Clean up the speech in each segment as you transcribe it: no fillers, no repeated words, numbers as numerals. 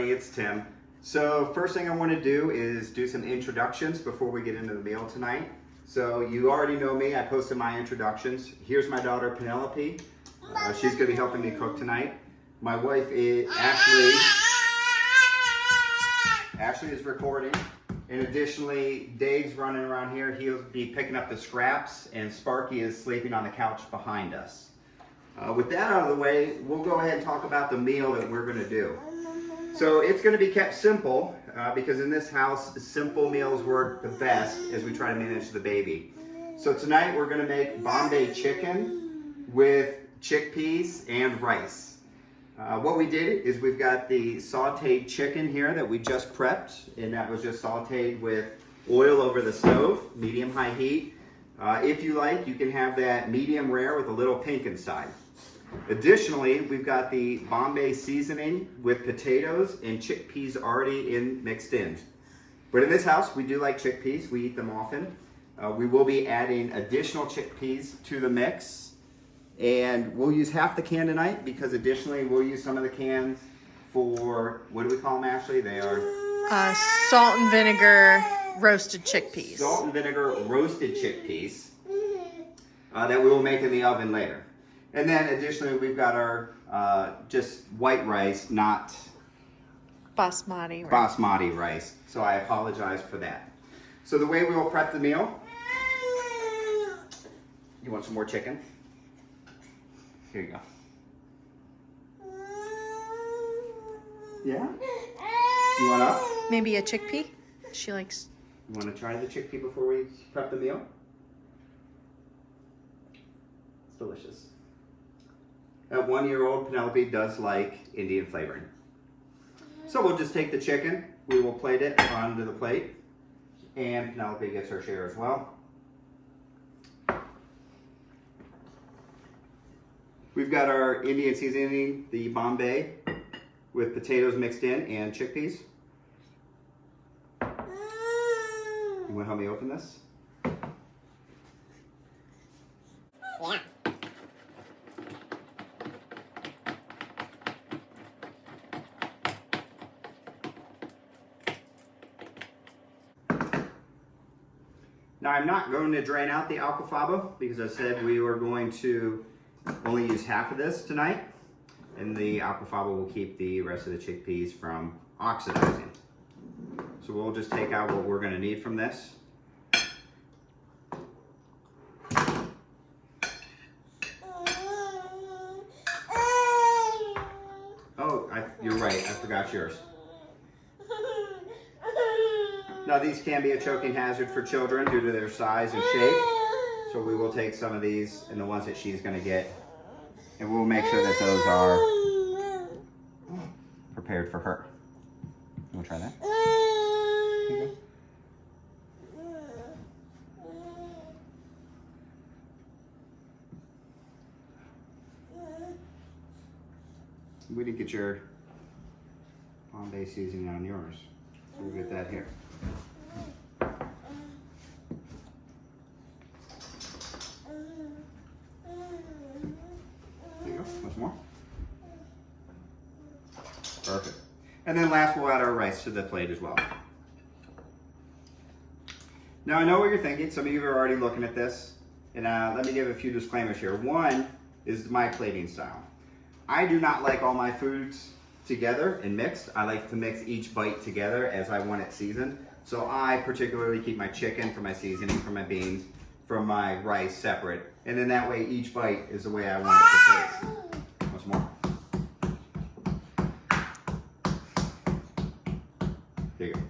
everybody, it's Tim. So first thing I want to do is do some introductions before we get into the meal tonight. So you already know me, I posted my introductions. Here's my daughter Penelope. She's going to be helping me cook tonight. My wife is Ashley is recording. And additionally, Dave's running around here. He'll be picking up the scraps, and Sparky is sleeping on the couch behind us. With that out of the way, we'll go ahead and talk about the meal that we're going to do. So it's going to be kept simple because in this house, simple meals work the best as we try to manage the baby. So tonight we're going to make Bombay chicken with chickpeas and rice. What we did is we've got the sauteed chicken here that we just prepped, and that was just sauteed with oil over the stove, medium-high heat. If you like, you can have that medium rare with a little pink inside. Additionally, we've got the Bombay seasoning with potatoes and chickpeas already mixed in. But in this house, we do like chickpeas. We eat them often. We will be adding additional chickpeas to the mix. And we'll use half the can tonight because additionally we'll use some of the cans for, what do we call them, Ashley? They are? Salt and vinegar roasted chickpeas. Salt and vinegar roasted chickpeas that we will make in the oven later. And then additionally we've got our just white rice, not basmati rice. Basmati rice. So I apologize for that. So the way we will prep the meal, you want some more chicken? Here you go. Yeah? You want up? Maybe a chickpea? She likes... You want to try the chickpea before we prep the meal? It's delicious. At 1-year-old, Penelope does like Indian flavoring. So we'll just take the chicken, we will plate it onto the plate, and Penelope gets her share as well. We've got our Indian seasoning, the Bombay, with potatoes mixed in and chickpeas. You want to help me open this? Yeah. Now I'm not going to drain out the alfalfa because I said we were going to only use half of this tonight, and the alfalfa will keep the rest of the chickpeas from oxidizing. So we'll just take out what we're going to need from this. Oh, you're right, I forgot yours. Now these can be a choking hazard for children due to their size and shape. So we will take some of these and the ones that she's going to get, and we'll make sure that those are prepared for her. You want to try that? Here you go. We didn't get your Bombay seasoning on yours, so we'll get that here. Much more. Perfect. And then last, we'll add our rice to the plate as well. Now I know what you're thinking. Some of you are already looking at this. And let me give a few disclaimers here. One is my plating style. I do not like all my foods together and mixed. I like to mix each bite together as I want it seasoned. So I particularly keep my chicken for my seasoning, for my beans, from my rice separate. And then that way each bite is the way I want it to taste. Once more. There you go.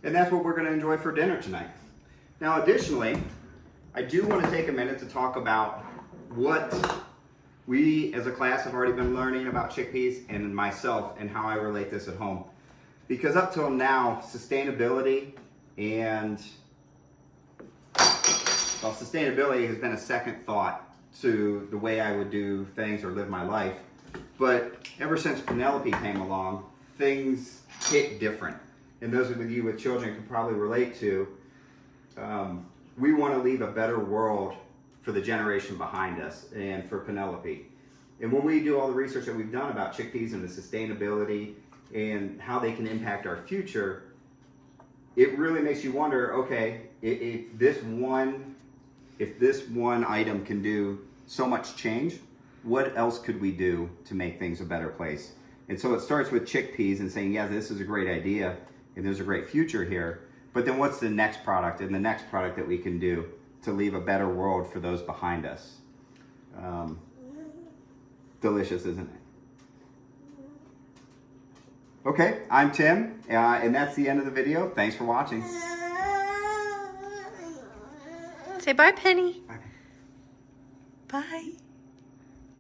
And that's what we're going to enjoy for dinner tonight. Now additionally, I do want to take a minute to talk about what we as a class have already been learning about chickpeas, and myself, and how I relate this at home. Because up till now, sustainability has been a second thought to the way I would do things or live my life. But ever since Penelope came along, things hit different. And those of you with children can probably relate to, we want to leave a better world for the generation behind us and for Penelope. And when we do all the research that we've done about chickpeas and the sustainability and how they can impact our future, it really makes you wonder, okay, if this one item can do so much change, what else could we do to make things a better place? And so it starts with chickpeas and saying, yeah, this is a great idea and there's a great future here. But then what's the next product and the next product that we can do to leave a better world for those behind us? Delicious, isn't it? Okay, I'm Tim, and that's the end of the video. Thanks for watching. Say bye, Penny. Bye. Bye.